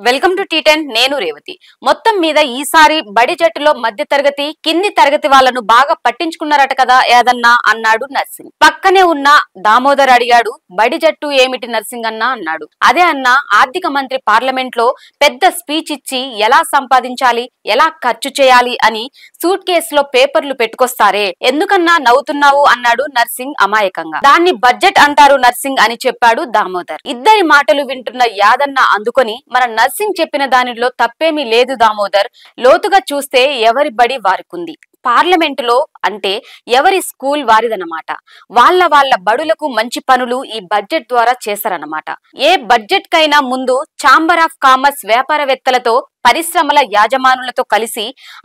Welcome to టీ10 నేను రేవతి. మొత్తం మీద ఈసారి బడి జట్టులో మధ్య తరగతి కింది తరగతి వాళ్ళను బాగా పట్టించుకున్నారట కదా ఏదన్నా అన్నాడు నర్సింగ్. పక్కనే ఉన్న దామోదర్ అడిగాడు, బడి జట్టు ఏమిటి నర్సింగ్ అన్నా అన్నాడు. అదే అన్న, ఆర్థిక మంత్రి పార్లమెంట్ లో పెద్ద స్పీచ్ ఇచ్చి ఎలా సంపాదించాలి, ఎలా ఖర్చు చేయాలి అని సూట్ కేసులో పేపర్లు పెట్టుకొస్తారే, ఎందుకన్నా నవ్వుతున్నావు అన్నాడు నర్సింగ్ అమాయకంగా. దాన్ని బడ్జెట్ అంటారు నర్సింగ్ అని చెప్పాడు దామోదర్. ఇద్దరి మాటలు వింటున్న యాదన్న అందుకొని, మన నర్సింగ్ చెప్పిన దానిలో తప్పేమీ లేదు దామోదర్, లోతుగా చూస్తే ఎవరి బడి వారికుంది. పార్లమెంటులో అంటే ఎవరి స్కూల్ వారిదన్నమాట. వాళ్ళ బడులకు మంచి పనులు ఈ బడ్జెట్ ద్వారా చేశారన్నమాట. ఏ బడ్జెట్ కైనా ముందు ఛాంబర్ ఆఫ్ కామర్స్ వ్యాపారవేత్తలతో, పరిశ్రమల యాజమానులతో కలిసి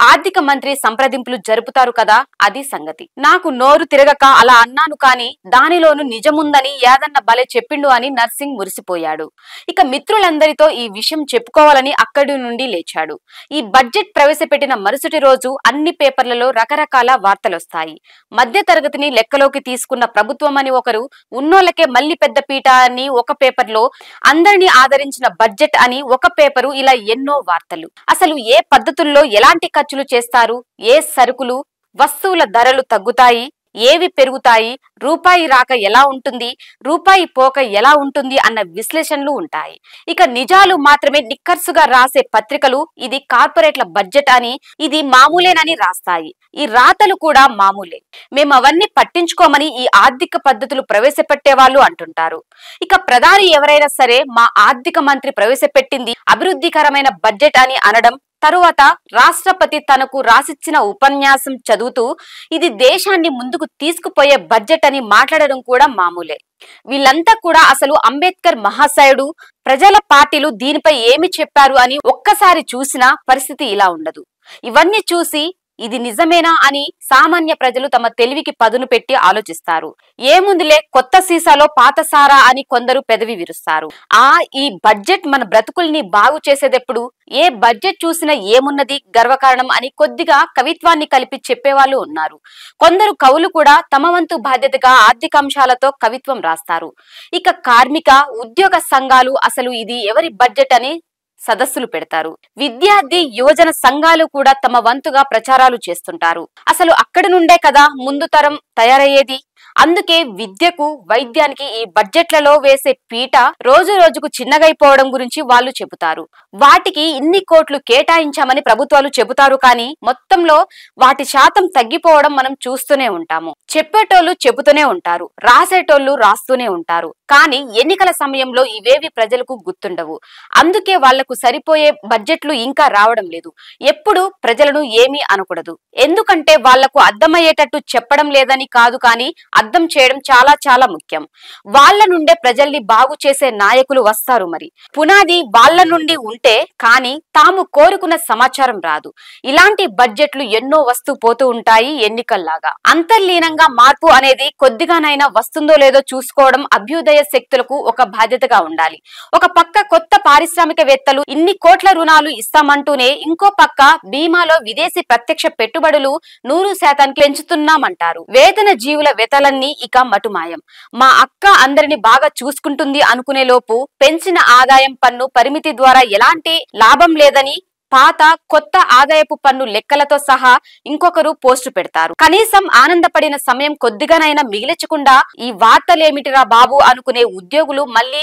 ఆర్థిక మంత్రి సంప్రదింపులు జరుపుతారు కదా, అది సంగతి. నాకు నోరు తిరగక అలా అన్నాను, కానీ దానిలోను నిజముందని యాదన్న భలే చెప్పిండు అని నర్సింగ్ మురిసిపోయాడు. ఇక మిత్రులందరితో ఈ విషయం చెప్పుకోవాలని అక్కడి నుండి లేచాడు. ఈ బడ్జెట్ ప్రవేశపెట్టిన మరుసటి రోజు అన్ని పేపర్లలో రకరకాల వార్తలొస్తాయి. మధ్య తరగతిని లెక్కలోకి తీసుకున్న ప్రభుత్వం అని ఒకరు, ఉన్నోళ్లకే మళ్లీ పెద్ద పీట అని ఒక పేపర్లో, అందరినీ ఆదరించిన బడ్జెట్ అని ఒక పేపరు, ఇలా ఎన్నో వార్తలు. అసలు ఏ పద్ధతుల్లో ఎలాంటి ఖర్చులు చేస్తారు, ఏ సరుకులు వస్తువుల ధరలు తగ్గుతాయి, ఏవి పెరుగుతాయి, రూపాయి రాక ఎలా ఉంటుంది, రూపాయి పోక ఎలా ఉంటుంది అన్న విశ్లేషణలు ఉంటాయి. ఇక నిజాలు మాత్రమే నిక్కర్సుగా రాసే పత్రికలు ఇది కార్పొరేట్ల బడ్జెట్ అని, ఇది మామూలేనని రాస్తాయి. ఈ రాతలు కూడా మామూలే, మేము అవన్నీ పట్టించుకోమని ఈ ఆర్థిక పద్ధతులు ప్రవేశపెట్టే వాళ్ళు అంటుంటారు. ఇక ప్రధాని ఎవరైనా సరే మా ఆర్థిక మంత్రి ప్రవేశపెట్టింది అభివృద్ధికరమైన బడ్జెట్ అని అనడం, తరువాత రాష్ట్రపతి తనకు రాసిచ్చిన ఉపన్యాసం చదువుతూ ఇది దేశాన్ని ముందుకు తీసుకుపోయే బడ్జెట్ అని మాట్లాడడం కూడా మామూలే. వీళ్ళంతా కూడా అసలు అంబేద్కర్ మహాశయుడు, ప్రజల పార్టీలు దీనిపై ఏమి చెప్పారు అని ఒక్కసారి చూసిన పరిస్థితి ఇలా ఉండదు. ఇవన్నీ చూసి ఇది నిజమేనా అని సామాన్య ప్రజలు తమ తెలివికి పదును పెట్టి ఆలోచిస్తారు. ఏముందిలే, కొత్త సీసాలో పాత సారా అని కొందరు పెదవి విరుస్తారు. ఈ బడ్జెట్ మన బ్రతుకుల్ని బాగు చేసేదెప్పుడు, ఏ బడ్జెట్ చూసినా ఏమున్నది గర్వకారణం అని కొద్దిగా కవిత్వాన్ని కలిపి చెప్పేవాళ్ళు ఉన్నారు. కొందరు కవులు కూడా తమ వంతు బాధ్యతగా ఆర్థికాంశాలతో కవిత్వం రాస్తారు. ఇక కార్మిక, ఉద్యోగ సంఘాలు అసలు ఇది ఎవరి బడ్జెట్ అని సదస్సులు పెడతారు. విద్యార్థి, యువజన సంఘాలు కూడా తమ వంతుగా ప్రచారాలు చేస్తుంటారు. అసలు అక్కడి నుండే కదా ముందు తరం తయారయ్యేది. అందుకే విద్యకు, వైద్యానికి ఈ బడ్జెట్లలో వేసే పీట రోజు రోజుకు చిన్నగైపోవడం గురించి వాళ్ళు చెబుతారు. వాటికి ఇన్ని కోట్లు కేటాయించామని ప్రభుత్వాలు చెబుతారు, కానీ మొత్తంలో వాటి శాతం తగ్గిపోవడం మనం చూస్తూనే ఉంటాము. చెప్పేటోళ్లు చెబుతూనే ఉంటారు, రాసేటోళ్లు రాస్తూనే ఉంటారు, కానీ ఎన్నికల సమయంలో ఇవేవి ప్రజలకు గుర్తుండవు. అందుకే వాళ్లకు సరిపోయే బడ్జెట్లు ఇంకా రావడం లేదు. ఎప్పుడు ప్రజలను ఏమీ అనకూడదు, ఎందుకంటే వాళ్లకు అర్థమయ్యేటట్టు చెప్పడం లేదని కాదు, కానీ అర్థం చేయడం చాలా చాలా ముఖ్యం. వాళ్ళ నుండే ప్రజల్ని బాగు చేసే నాయకులు వస్తారు. మరి పునాది వాళ్ళ నుండి ఉంటే కానీ తాము కోరుకున్న సమాచారం రాదు. ఇలాంటి బడ్జెట్లు ఎన్నో వస్తూ పోతూ ఉంటాయి ఎన్నికల్లాగా. అంతర్లీనంగా మార్పు అనేది కొద్దిగానైనా వస్తుందో లేదో చూసుకోవడం అభ్యుదయ శక్తులకు ఒక బాధ్యతగా ఉండాలి. ఒక పక్క కొత్త పారిశ్రామికవేత్తలు ఇన్ని కోట్ల రుణాలు ఇస్తామంటూనే, ఇంకో పక్క బీమాలో విదేశీ ప్రత్యక్ష పెట్టుబడులు 100% పెంచుతున్నామంటారు. వేతన జీవుల వేతలన్నీ ఇక మటుమాయం. మా అక్క అందరిని బాగా చూసుకుంటుంది అనుకునే లోపు పెంచిన ఆదాయం పన్ను పరిమితి ద్వారా ఎలాంటి లాభం లేదని పాత కొత్త ఆదాయపు పన్ను లెక్కలతో సహా ఇంకొకరు పోస్టు పెడతారు. కనీసం ఆనందపడిన సమయం కొద్దిగానైనా మిగిల్చకుండా ఈ వార్తలేమిటిరా బాబు అనుకునే ఉద్యోగులు మళ్ళీ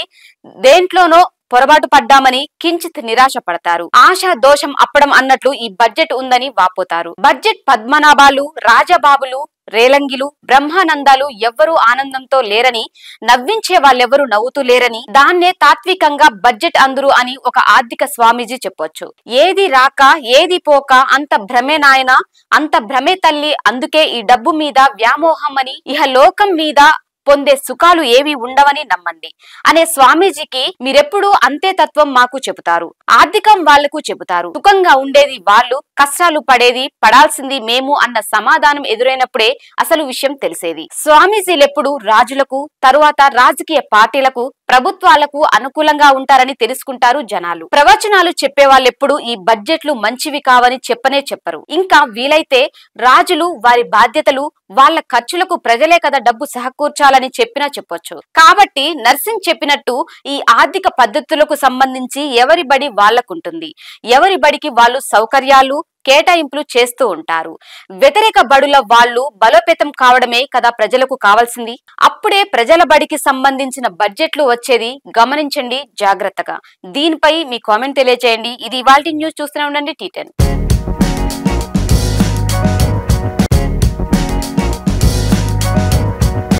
దేంట్లోనో పొరపాటు పడ్డామని కించిత్ నిరాశ పడతారు. ఆశ దోషం అప్పడం అన్నట్లు ఈ బడ్జెట్ ఉందని వాపోతారు. బడ్జెట్ పద్మనాభాలు, రాజబాబులు, రేలంగిలు, బ్రహ్మానందాలు ఎవ్వరూ ఆనందంతో లేరని, నవ్వించే వాళ్ళెవరూ నవ్వుతూ లేరని, దాన్నే తాత్వికంగా బడ్జెట్ అందరు అని ఒక ఆర్థిక స్వామీజీ చెప్పొచ్చు. ఏది రాక ఏది పోక అంత భ్రమే నాయన, అంత భ్రమే తల్లి, అందుకే ఈ డబ్బు మీద వ్యామోహం అని, ఇహ లోకం మీద పొందే సుఖాలు ఏవి ఉండవని నమ్మండి అనే స్వామీజీకి మీరెప్పుడు అంతే తత్వం మాకు చెబుతారు. ఆర్థికం వాళ్లకు చెబుతారు. సుఖంగా ఉండేది వాళ్ళు, కష్టాలు పడాల్సింది మేము అన్న సమాధానం ఎదురైనప్పుడే అసలు విషయం తెలిసేది. స్వామీజీలెప్పుడు రాజులకు, తరువాత రాజకీయ పార్టీలకు, ప్రభుత్వాలకు అనుకూలంగా ఉంటారని తెలుసుకుంటారు జనాలు. ప్రవచనాలు చెప్పే వాళ్ళెప్పుడు ఈ బడ్జెట్లు మంచివి కావని చెప్పరు. ఇంకా వీలైతే రాజులు వారి బాధ్యతలు వాళ్ళ ఖర్చులకు ప్రజలే కదా డబ్బు సమకూర్చాలని చెప్పినా చెప్పొచ్చు. కాబట్టి నర్సింగ్ చెప్పినట్టు ఈ ఆర్థిక పద్ధతులకు సంబంధించి ఎవరి బడి వాళ్లకుంటుంది. ఎవరి బడికి వాళ్ళు సౌకర్యాలు కేటాయింపులు చేస్తూ ఉంటారు. వ్యతిరేక బడుల వాళ్ళు బలోపేతం కావడమే కదా ప్రజలకు కావాల్సింది. అప్పుడే ప్రజల బడికి సంబంధించిన బడ్జెట్లు వచ్చేది. గమనించండి జాగ్రత్తగా. దీనిపై మీ కామెంట్ తెలియజేయండి. ఇది ఇవాల్టి న్యూస్. చూస్తూనే ఉండండి T10.